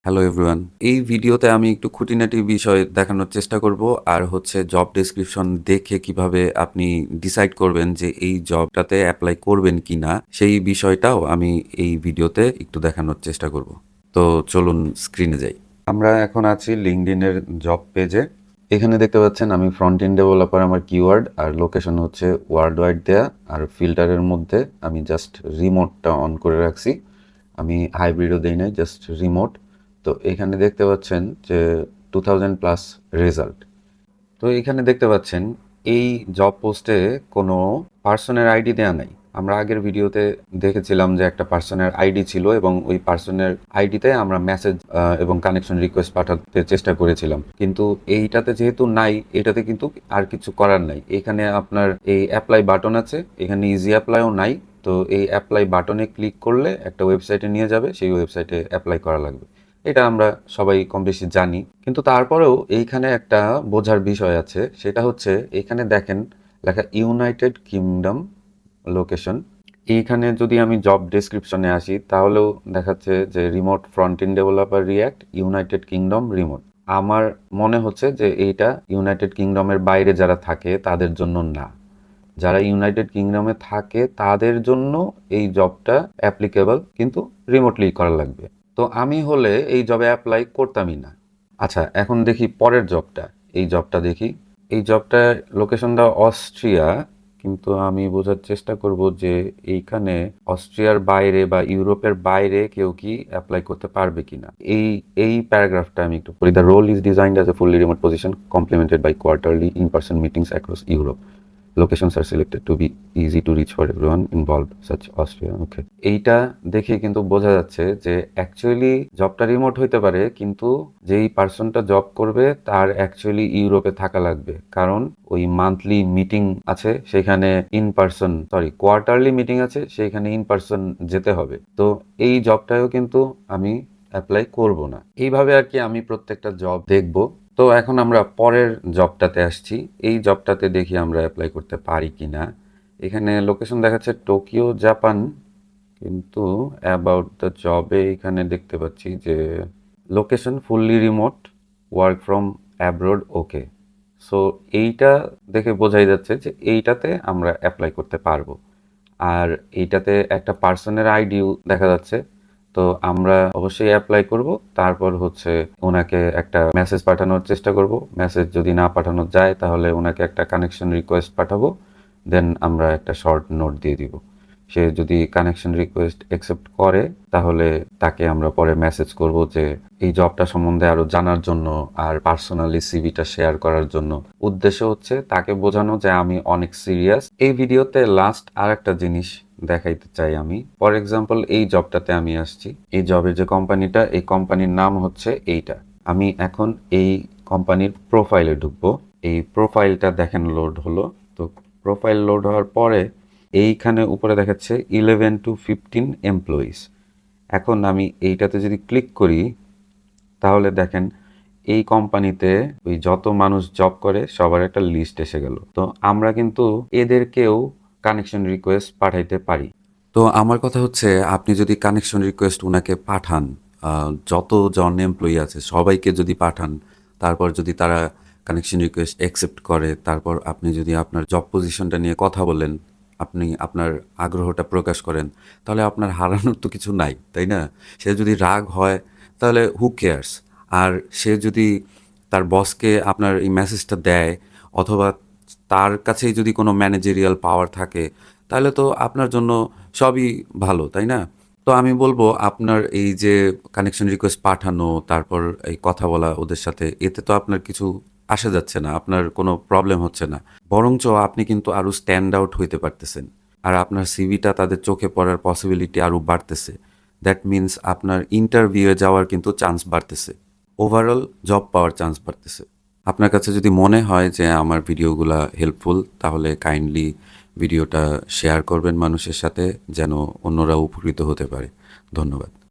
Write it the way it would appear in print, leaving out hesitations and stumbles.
Hello everyone. এই ভিডিওতে আমি একটু খুঁটিনাটি বিষয় দেখানোর চেষ্টা করব। আর হচ্ছে জব ডেসক্রিপশন দেখে কিভাবে আপনি ডিসাইড করবেন যে এই জবটাতে এপ্লাই করবেন কিনা, সেই বিষয়টাও আমি এই ভিডিওতে একটু দেখানোর চেষ্টা করব। তো চলুন স্ক্রিনে যাই। আমরা এখন আছি লিঙ্কডইনের জব পেজে। এখানে দেখতে পাচ্ছেন আমি ফ্রন্ট এন্ড ডেভেলপার, আমার কিওয়ার্ড আর লোকেশন হচ্ছে ওয়ার্ল্ড ওয়াইড দেয়া, আর ফিল্টারের মধ্যে আমি জাস্ট রিমোটটা অন করে রাখছি। আমি হাইব্রিডও দেই নাই, জাস্ট রিমোট। তো এখানে দেখতে পাচ্ছেন যে 2000+ রেজাল্ট। তো এখানে দেখতে পাচ্ছেন এই জব পোস্টে কোনো পার্সনের আইডি দেয়া নাই। আমরা আগের ভিডিওতে দেখেছিলাম যে একটা পার্সনের আইডি ছিল এবং ওই পার্সনের আইডিতে আমরা মেসেজ এবং কানেকশন রিকোয়েস্ট পাঠাতে চেষ্টা করেছিলাম, কিন্তু এইটাতে যেহেতু নাই, এটাতে কিন্তু আর কিছু করার নাই। এখানে আপনার এই অ্যাপ্লাই বাটন আছে, এখানে ইজি অ্যাপ্লাইও নাই। তো এই অ্যাপ্লাই বাটনে ক্লিক করলে একটা ওয়েবসাইটে নিয়ে যাবে, সেই ওয়েবসাইটে অ্যাপ্লাই করা লাগবে। এটা আমরা সবাই কম বেশি জানি, কিন্তু তারপরেও এইখানে একটা বোঝার বিষয় আছে। সেটা হচ্ছে এখানে দেখেন লেখা ইউনাইটেড কিংডম লোকেশন। এইখানে যদি আমি জব ডেসক্রিপশনে আসি তাহলেও দেখাচ্ছে যে remote front end developer react United kingdom remote. আমার মনে হচ্ছে যে এইটা ইউনাইটেড কিংডমের বাইরে যারা থাকে তাদের জন্য না, যারা ইউনাইটেড কিংডমে থাকে তাদের জন্য এই জবটা অ্যাপ্লিকেবল, কিন্তু রিমোটলি করা লাগবে। তো আমি হলে এই জবে অ্যাপ্লাই করতামই না। আচ্ছা, এখন দেখি পরের জবটা। এই জবটা দেখি। এই জবটার লোকেশনটা অস্ট্রিয়া, কিন্তু আমি বোঝার চেষ্টা করব যে এইখানে অস্ট্রিয়ার বাইরে বা ইউরোপের বাইরে কেউ কি অ্যাপ্লাই করতে পারবে কিনা। এই এই প্যারাগ্রাফটা আমি একটু পড়ি। The role is designed as a fully remote position complemented by quarterly in person meetings across Europe. Locations are selected to be easy to reach for everyone involved, such Austria. Okay. এইটা দেখে কিন্তু বোঝা যাচ্ছে যে actually জবটা remote হইতে পারে, কিন্তু যেই পার্সনটা জব করবে তার অ্যাকচুয়ালি ইউরোপে থাকা লাগবে, কারণ ওই মান্থলি মিটিং আছে সেখানে কোয়ার্টারলি মিটিং আছে সেখানে ইন পার্সন যেতে হবে। তো এই জবটাও কিন্তু আমি অ্যাপ্লাই করব না। এইভাবে আর কি আমি প্রত্যেকটা জব দেখব। তো এখন আমরা পরের জবটাতে আসছি। এই জবটাতে দেখি আমরা অ্যাপ্লাই করতে পারি কি না। এখানে লোকেশন দেখাচ্ছে টোকিও জাপান, কিন্তু অ্যাবাউট দ্য জবে এখানে দেখতে পাচ্ছি যে location fully remote, work from abroad. Okay, so এইটা দেখে বোঝাই যাচ্ছে যে এইটাতে আমরা অ্যাপ্লাই করতে পারবো। আর এইটাতে একটা পার্সনের আইডিও দেখা যাচ্ছে। তো আমরা অবশ্যই অ্যাপ্লাই করব। তারপর হচ্ছে ওনাকে একটা মেসেজ পাঠানোর চেষ্টা করব। মেসেজ যদি না পাঠানো যায় তাহলে ওনাকে একটা কানেকশন রিকোয়েস্ট পাঠাবো, দেন আমরা একটা শর্ট নোট দিয়ে দিব। সে যদি কানেকশন রিকোয়েস্ট অ্যাকসেপ্ট করে তাহলে তাকে আমরা পরে মেসেজ করব যে এই জবটা সম্বন্ধে আরো জানার জন্য আর পার্সোনালি সিভিটা শেয়ার করার জন্য। উদ্দেশ্য হচ্ছে তাকে বোঝানো যে আমি অনেক সিরিয়াস। এই ভিডিওতে লাস্ট আর একটা জিনিস দেখাইতে চাই আমি। ফর এক্সাম্পল, এই জবটাতে আমি আসছি। এই জবের যে কোম্পানিটা, এই কোম্পানির নাম হচ্ছে এইটা। আমি এখন এই কোম্পানির প্রোফাইলে ঢুকবো। এই প্রোফাইলটা দেখেন লোড হলো। তো প্রোফাইল লোড হওয়ার পরে এইখানে উপরে দেখাচ্ছে 11 to 15 এমপ্লয়িজ। এখন আমি এইটাতে যদি ক্লিক করি তাহলে দেখেন এই কোম্পানিতে ওই যত মানুষ জব করে সবার একটা লিস্ট এসে গেল। তো আমরা কিন্তু এদেরকেও কানেকশন রিকোয়েস্ট পাঠাইতে পারি। তো আমার কথা হচ্ছে, আপনি যদি কানেকশন রিকোয়েস্ট ওনাকে পাঠান, যত জন এমপ্লয়ি আছে সবাইকে যদি পাঠান, তারপর যদি তারা কানেকশন রিকোয়েস্ট অ্যাকসেপ্ট করে, তারপর আপনি যদি আপনার জব পজিশনটা নিয়ে কথা বলেন, আপনি আপনার আগ্রহটা প্রকাশ করেন, তাহলে আপনার হারানোর তো কিছু নাই, তাই না? সে যদি রাগ হয় তাহলে হু কেয়ার্স। আর সে যদি তার বসকে আপনার এই মেসেজটা দেয়, অথবা তার কাছেই যদি কোনো ম্যানেজেরিয়াল পাওয়ার থাকে, তাহলে তো আপনার জন্য সবই ভালো, তাই না? তো আমি বলবো, আপনার এই যে কানেকশন রিকোয়েস্ট পাঠানো, তারপর এই কথা বলা ওদের সাথে, এতে তো আপনার কিছু আসা যাচ্ছে না, আপনার কোনো প্রবলেম হচ্ছে না। বরঞ্চ আপনি কিন্তু আরও স্ট্যান্ড আউট হইতে পারতেছেন, আর আপনার সিভিটা তাদের চোখে পড়ার পসিবিলিটি আরও বাড়তেছে। দ্যাট মিনস আপনার ইন্টারভিউয়ে যাওয়ার কিন্তু চান্স বাড়তেছে, ওভারঅল জব পাওয়ার চান্স বাড়তেছে। আপনার কাছে যদি মনে হয় যে আমার ভিডিওগুলা হেল্পফুল, তাহলে কাইন্ডলি ভিডিওটা শেয়ার করবেন মানুষের সাথে, যেন অন্যরা উপকৃত হতে পারে। ধন্যবাদ।